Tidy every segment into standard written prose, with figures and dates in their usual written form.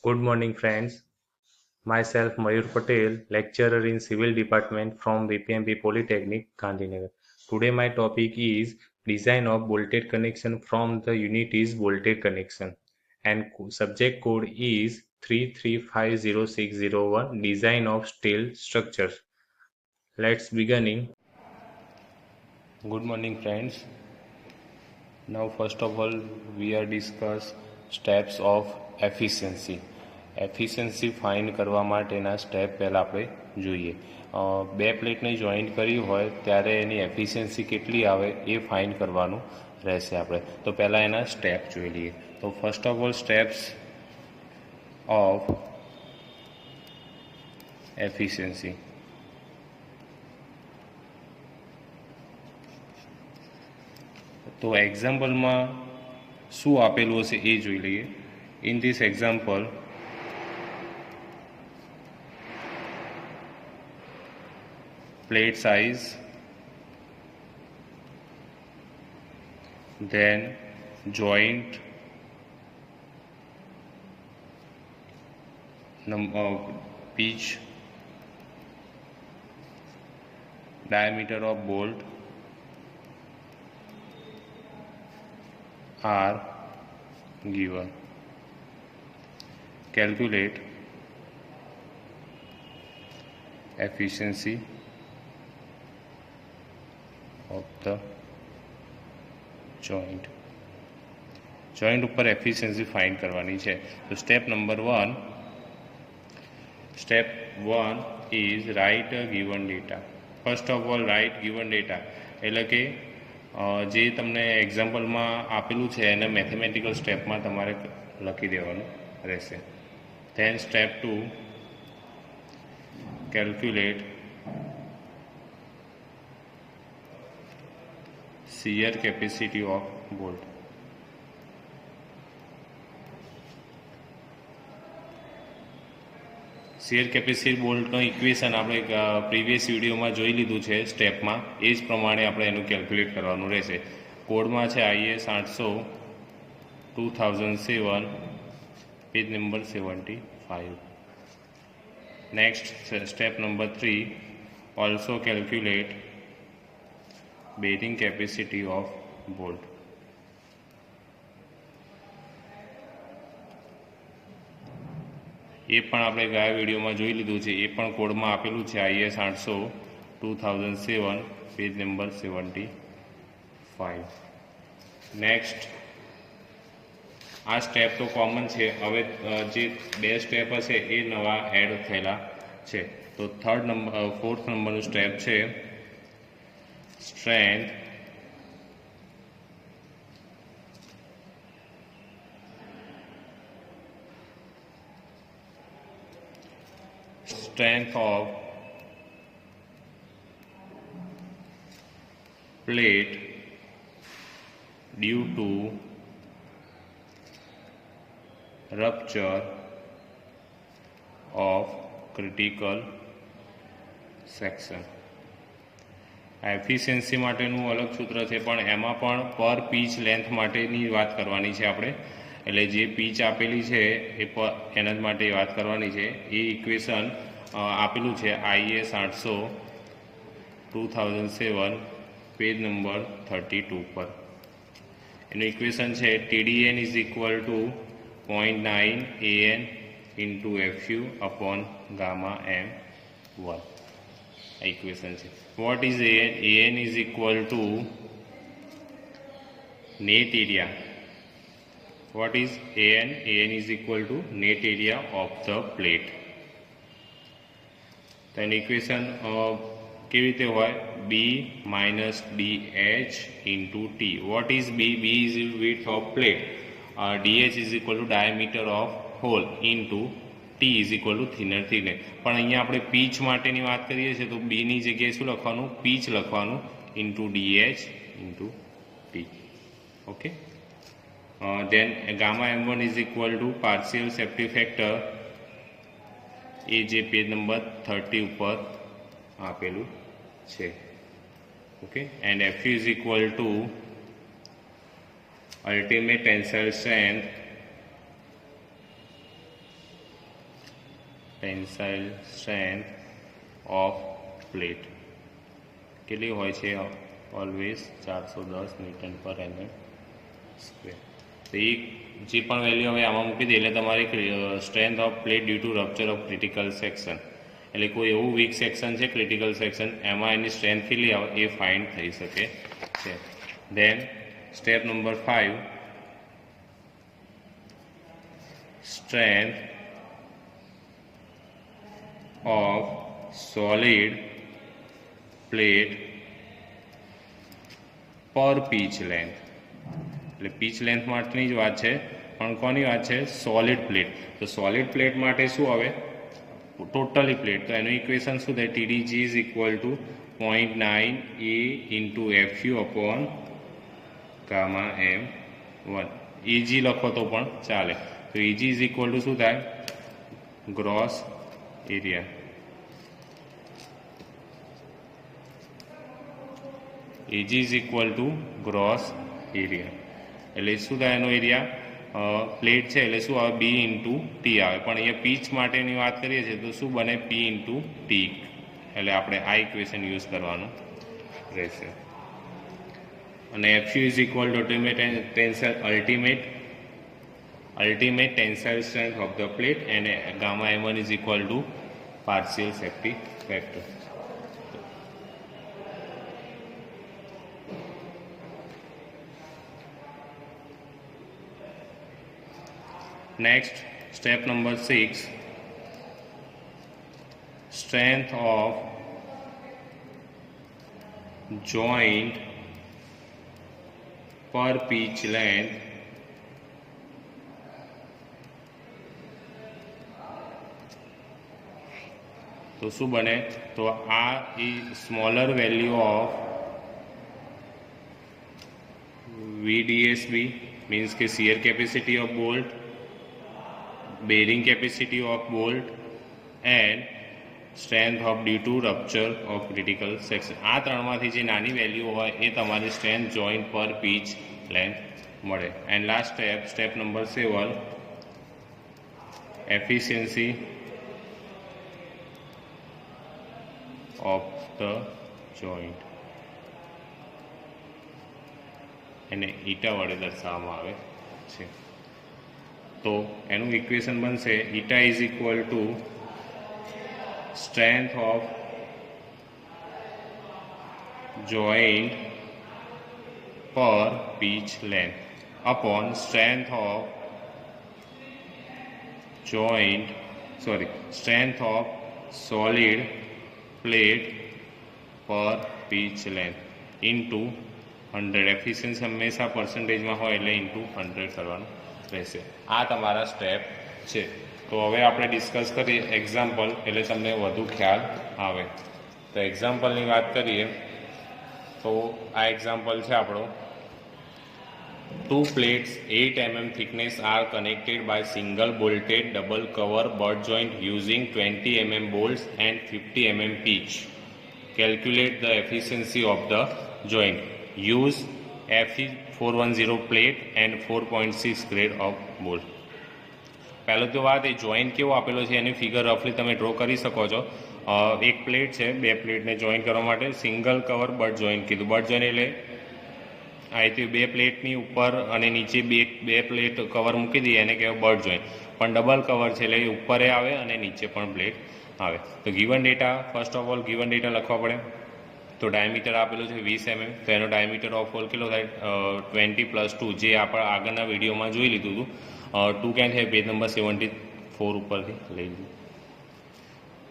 Good morning, friends. Myself, Mayur Patel, lecturer in Civil Department from VPMB Polytechnic, Gandhinagar. Today, my topic is design of bolted connection from the unit is bolted connection, and subject code is 3350601 design of steel structures. Let's beginning. Good morning, friends. Now, first of all, we are discuss steps of efficiency. Efficiency find કરવા માટેના step પહેલાં આપણે જોઈએ. બે પ્લેટને joint કરી હોય ત્યારે એની એફિશિયન્સી કેટલી આવે એ ફાઇન્ડ કરવાનું રહેશે આપણે. તો પહેલાં એના સ્ટેપ જોઈ લઈએ. તો first of all steps of efficiency. તો એક્ઝામ્પલમાં શું આપેલું હશે એ જોઈ લઈએ. In this example plate size, then joint pitch, diameter of bolt are given. Calculate efficiency of the joint ઉપર એફિશિયન્સી ફાઇન્ડ કરવાની છે. તો step number 1 is write given data. First of all write given data એટલે કે જે તમને એક્ઝામ્પલમાં આપેલું છે એને મેથેમેટિકલ સ્ટેપમાં તમારે લખી દેવાનું રહેશે. Then step 2 calculate shear capacity of bolt. Shear capacity બોલ્ટનો ઇક્વેશન આપણે પ્રીવિયસ વિડીયોમાં જોઈ લીધું છે સ્ટેપમાં. એ જ પ્રમાણે આપણે એનું કેલ્ક્યુલેટ કરવાનું રહેશે. કોડમાં છે IS 800/2007 page number 75. Next step number 3 also calculate bearing capacity of bolt. એ પણ આપણે ગયા વિડીયોમાં જોઈ લીધું છે. એ પણ કોડમાં આપેલું છે IS 800/2007 પેજ નંબર 75. નેક્સ્ટ આ સ્ટેપ તો કોમન છે. હવે જે બે સ્ટેપ હશે એ નવા એડ થયેલા છે. તો ફોર્થ નંબરનું સ્ટેપ છે strength of plate due to rupture of critical section. Efficiency માટેનું અલગ સૂત્ર છે, પણ એમાં પણ પર પીચ લેન્થ માટેની વાત કરવાની છે આપણે. એટલે જે પીચ આપેલી છે એ એના જ માટે વાત કરવાની છે. એ ઇક્વેશન આપેલું છે IS 800/2007 પેજ નંબર 32 પર. એનું ઇક્વેશન છે TDN is equal to 0.9 AN into FU upon gamma M1. Equation છે. What is AN? AN is equal to net area. What is AN? AN is equal to net area of the plate. Then equation કેવી રીતે હોય? B minus DH into T. What is B? B is width of plate. DH is equal to diameter of hole into T is equal to thinner thickness. પણ અહીંયા આપણે pitch માટેની વાત કરીએ છીએ તો બીની જગ્યાએ શું લખવાનું? પીચ લખવાનું into DH into T. Okay. Then gamma M1 is equal to partial safety factor, એ જે પેજ નંબર 30 ઉપર આપેલું છે. Okay. And FU is equal to ultimate tensile strength tensile strength of plate કેટલી હોય છે? Always 410 newton per mm square. તો એ જે પણ વેલ્યુ હવે આમાં મૂકી દે એટલે તમારી strength of plate due to rupture of critical section, એટલે કોઈ એવું વીક સેક્શન છે ક્રિટિકલ સેક્શન, એમાં એની સ્ટ્રેન્થ કેટલી આવે એ ફાઇન્ડ થઈ શકે છે. Then step number 5, strength of solid plate per pitch length. એટલે પીચ લેન્થ માટેની જ વાત છે, પણ કોની વાત છે? Solid plate. તો સોલિડ પ્લેટ માટે શું આવે? Totally plate. તો એનું ઇક્વેશન શું થાય? TDG is equal to 0.9 A into FU upon gamma M1. EG લખો તો પણ ચાલે. તો EG ઇઝ ઇક્વલ ટુ શું થાય? Gross area. EG is equal two gross area. એટલે શું થાય? એનો એરિયા પ્લેટ છે એટલે શું આવે? B ઇન્ટુ ટી આવે. પણ અહીંયા પીચ માટેની વાત કરીએ છીએ તો શું બને? P into T. એટલે આપણે આ ઇક્વેશન યુઝ કરવાનું રહેશે. અને FU is equal to ultimate tensile strength of the plate અને gamma M1 is equal to partial safety factor. Next, step number 6, strength of joint per pitch length તો શું બને? તો આ smaller value of VDSB means કે shear capacity of bolt, bearing capacity of bolt and strength of due to rupture of critical section. આ ત્રણમાંથી જે નાની વેલ્યુ હોય એ તમારી strength joint per pitch length મળે. And last step number 7, efficiency of the joint. એને eta વડે દર્શાવવામાં આવે છે. તો એનું ઇક્વેશન બનશે eta is equal to strength of joint per pitch length upon strength of solid plate per pitch length into 100. Efficiency હંમેશા પર્સન્ટેજમાં હોય એટલે ઇન્ટુ 100 કરવાનું રહેશે. આ તમારા સ્ટેપ છે. તો હવે આપણે ડિસ્કસ કરીએ એક્ઝામ્પલ, એટલે તમને વધુ ખ્યાલ આવે. તો એક્ઝામ્પલની વાત કરીએ તો આ એક્ઝામ્પલ છે આપણો. 2 plates 8 mm thickness are connected by single bolted double cover butt joint using 20 mm bolts and 50 mm pitch. Calculate the efficiency of the joint. Use FE 410 plate and 4.6 grade of bolt. પહેલો તો વાત એ joint કેવો આપેલો છે એની figure રફલી તમે draw કરી શકો છો. એક પ્લેટ છે, બે પ્લેટને જોઈન્ટ કરવા માટે સિંગલ કવર બટ જોઈન્ટ કીધું. બટ જોઈન્ટ એટલે અહીંથી બે પ્લેટની ઉપર અને નીચે બે પ્લેટ કવર મૂકી દઈએ એને કહેવાય બટ જોઈન્ટ. પણ ડબલ કવર છે એટલે ઉપરે આવે અને નીચે પણ પ્લેટ આવે. તો given data, first of all given data લખવા પડે. તો ડાયામીટર આપેલું છે 20 mm. તો એનો ડાયામીટર ઓફ હોલ કેટલો થાય? 20 + 2, જે આપણે આગળના વિડીયોમાં જોઈ લીધું હતું. 2 ક્યાં થાય? પેજ નંબર 74 ઉપરથી લઈ લીધું.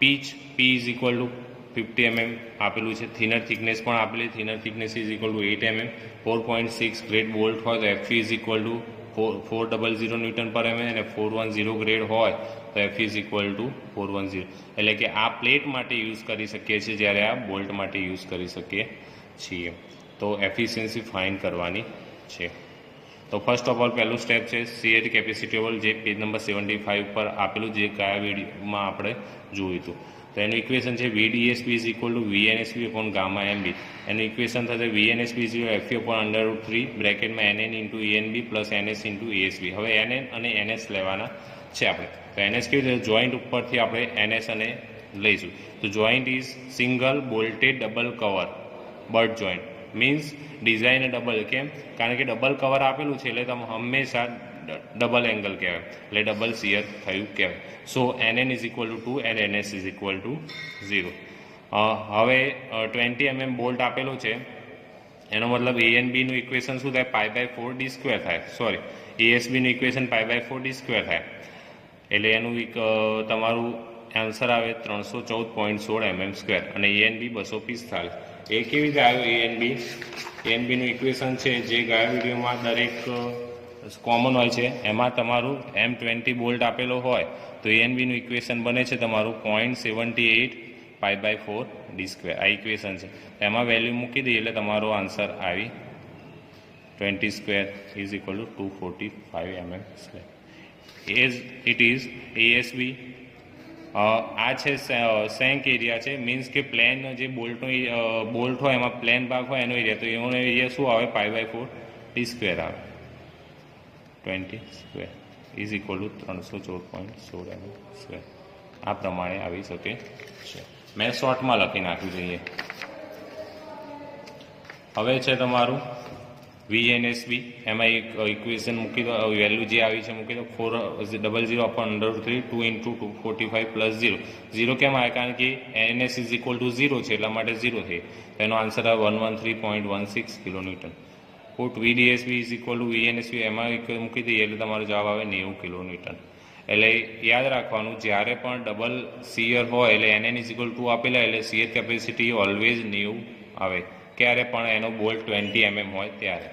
Pitch P is equal to 50 mm આપેલું છે. થિનર થિકનેસ પણ આપેલી. Thinner thickness is equal to 8 mm. 4.6 grade bolt હોય તો FE is equal to 400 newton per mm અને 410 ગ્રેડ હોય તો FE ઇઝ ઇક્વલ ટુ 410. એટલે કે આ પ્લેટ માટે યુઝ કરી શકીએ છીએ જ્યારે આ બોલ્ટ માટે યુઝ કરી શકીએ છીએ. તો એફિશિયન્સી ફાઇન્ડ કરવાની છે. તો ફર્સ્ટ ઓફ ઓલ પહેલું સ્ટેપ છે શિયર કેપેસિટેબલ, જે પેજ નંબર 75 પર આપેલું, જે કયા વિડીયોમાં આપણે જોયું હતું. તો એનું ઇક્વેશન છે VDSB is equal two VNSB upon gamma MB. એનું ઇક્વેશન થશે VNSB is FE upon √3 બ્રેકેટમાં NN into ENB plus NS into ASB. હવે NN અને NS લેવાના છે આપણે. તો NS કેવી રીતે જોઈન્ટ ઉપરથી આપણે NS અને લઈશું. તો joint is single bolted double cover butt joint means design double. કેમ? કારણ કે ડબલ કવર આપેલું છે એટલે તમે હંમેશા ડબલ એંગલ કહેવાય, એટલે ડબલ શિયર થયું કહેવાય. સો NN is equal two 2 and NS is equal two 0. હવે 20 mm બોલ્ટ આપેલો છે, એનો મતલબ A and B નું ઇક્વેશન શું થાય? π/4d² થાય. સોરી, ASB નું ઇક્વેશન π/4d² થાય. એટલે એનું તમારું આન્સર આવે 314.16 mm², અને A and B 245. એ કેવી રીતે આવ્યું? A and B નું ઇક્વેશન છે જે ગયા વિડીયોમાં દરેક કોમન હોય છે, એમાં તમારું M20 બોલ્ટ આપેલો હોય તો A and B નું ઇક્વેશન બને છે તમારું 0.78 π/4d². આ ઇક્વેશન છે, એમાં વેલ્યુ મૂકી દઈએ એટલે તમારો આન્સર આવી 20² is equal two 245 mm². As it is ASB આ છે સેન્ક એરિયા છે, મીન્સ કે પ્લેન જે બોલ્ટ હોય એમાં પ્લેન ભાગ હોય એનો એરિયા, તો એનો એરિયા શું આવે? π/4d² આવે. 20² ઇઝ ઇક્વલ ટુ 314.16 mm². આ પ્રમાણે આવી શકે છે. મેં શોર્ટમાં લખી નાખ્યું જોઈએ. હવે છે તમારું VNSB, એમાં એક ઇક્વેશન મૂકી દો, વેલ્યુ જે આવી છે મૂકી દો 400/√3 2 × 245 + 0. 0 કેમ આવે? કારણ કે NS ઇઝ ઇક્વલ ટુ 0 છે એટલા માટે 0 થઈ. એનો આન્સર આવે 113.16 kN. Put VDSB is equal two VNSB, એમાં મૂકી દઈએ એટલે તમારો જવાબ આવે 90 kN. એટલે યાદ રાખવાનું, જ્યારે પણ ડબલ શિયર હોય એટલે NN ઇઝ ઇક્વલ ટુ આપેલા એટલે શિયર કેપેસિટી ઓલવેઝ 90 આવે. ક્યારે પણ એનો બોલ્ટ 20 mm હોય ત્યારે,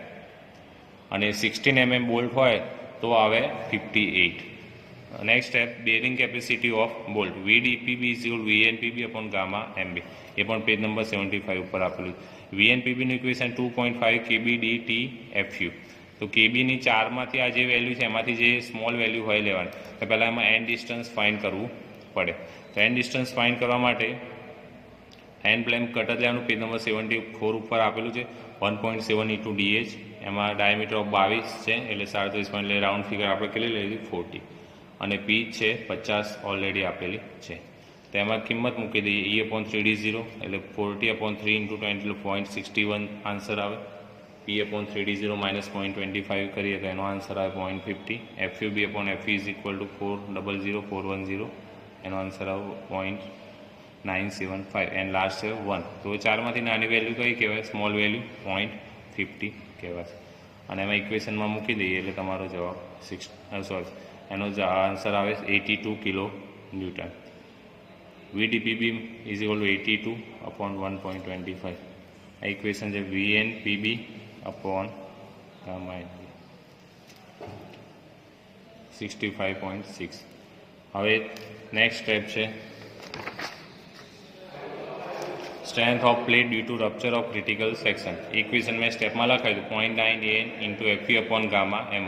અને 16 mm બોલ્ટ હોય તો આવે 58. Next step, bearing capacity of bolt VDPB is equal VNPB/Γ/MB. એ પણ પેજ નંબર 75 ઉપર આપેલું. VNPB નું ઇક્વેશન 2.5 kb/d/Fu. તો કેબીની 4માંથી આ જે વેલ્યુ છે એમાંથી જે સ્મોલ વેલ્યુ હોય લેવાની. તો પહેલાં એમાં એન્ડ ડિસ્ટન્સ ફાઇન્ડ કરવું પડે. તો એન્ડ ડિસ્ટન્સ ફાઇન્ડ કરવા માટે એન્ડ પ્લેન કટર લેવાનું, પેજ નંબર 74 ઉપર આપેલું છે. 1.7 × DH, એમાં ડાયામીટર ઓફ 22 છે એટલે 37 એટલે રાઉન્ડ ફિગર આપણે કેટલી લઈ લીધી? 40. અને પીચ છે 50 ઓલરેડી આપેલી છે. તો એમાં કિંમત મૂકી દઈએ E/3D0 એટલે 40/3 × 20 એટલે 0.61 આન્સર આવે. P/3D0 -0.25 કરીએ તો એનો આન્સર આવે 0.50. FUB/FE ઇઝ ઇક્વલ ટુ 400,410, એનો આન્સર આવે 0.975 એન્ડ લાસ્ટ છે 1. તો 4માંથી નાની વેલ્યુ કઈ કહેવાય? સ્મોલ વેલ્યુ 0.50 કહેવાય. અને એમાં ઇક્વેશનમાં મૂકી દઈએ એટલે તમારો જવાબ એનો આન્સર આવે 82 kN. VDPB is equal to 82/1.25. આ ઇક્વેશન છે VNPB/Γ/MB 65.6. હવે નેક્સ્ટ સ્ટેપ છે strength of plate due to rupture of critical section. Equation મેં સ્ટેપમાં લખાયું 0.9 AN × FE/Γ/M.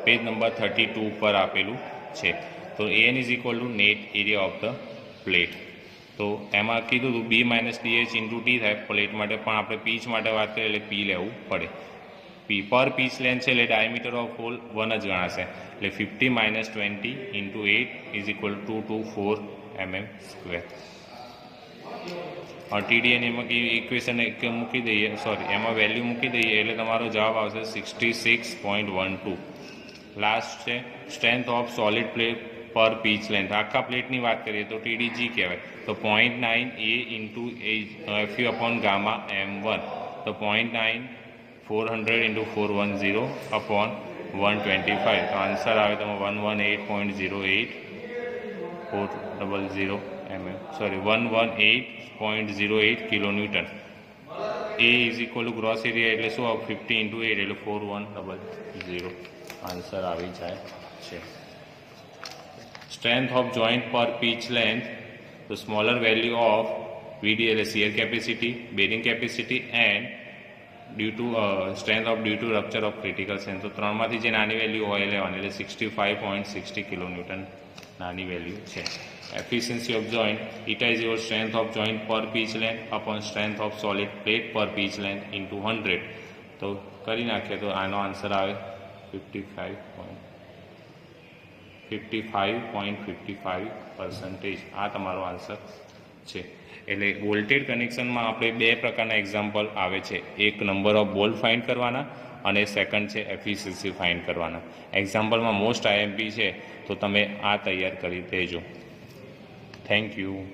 પેજ નંબર 32 ઉપર આપેલું છે. તો AN is equal two net area of the plate. તો એમાં કીધું હતું B - DH × T થાય પ્લેટ માટે, પણ આપણે પીચ માટે વાત કરીએ એટલે P લેવું પડે. પર પીચ લેન્થ છે એટલે ડાયામીટર ઓફ હોલ 1 જ ગણાશે. એટલે 50 - 20 × 8 is equal two 224 mm². TDN એમાં ઇક્વેશન મૂકી દઈએ, એમાં વેલ્યુ મૂકી દઈએ એટલે તમારો જવાબ આવશે 66.12. લાસ્ટ છે strength of solid plate per pitch length. આખા પ્લેટની વાત કરીએ તો TDG કહેવાય. તો 0.9 A × FE/Γ/M1. તો 0.9 400 × 410/125. તો આન્સર આવે તમે 118.08 kN. A is equal two gross area એટલે શું આવે? 50 × 8 એટલે 4100. આન્સર આવી જાય છે. Strength of joint per pitch length. તો સ્મોલર વેલ્યુ ઓફ VD એટલે shear capacity, bearing capacity and strength of due to rupture of critical section. તો 3માંથી જે નાની વેલ્યુ હોય લેવાની એટલે 65.60 kN નાની વેલ્યુ છે. Efficiency of joint eta is equal strength of joint per pitch length upon strength of solid plate per pitch length into 100. તો કરી નાખીએ તો આનો આન્સર આવે 55. 55.55%. આ તમારો આન્સર છે. એટલે વોલ્ટેજ કનેક્શનમાં આપણે બે પ્રકારના એક્ઝામ્પલ આવે છે. એક નંબર ઓફ બોલ્ટ ફાઇન્ડ કરવાના અને સેકન્ડ છે એફિશિયન્સી ફાઇન્ડ કરવાના. એક્ઝામ્પલમાં મોસ્ટ આઈએમપી છે, તો તમે આ તૈયાર કરી દેજો. Thank you.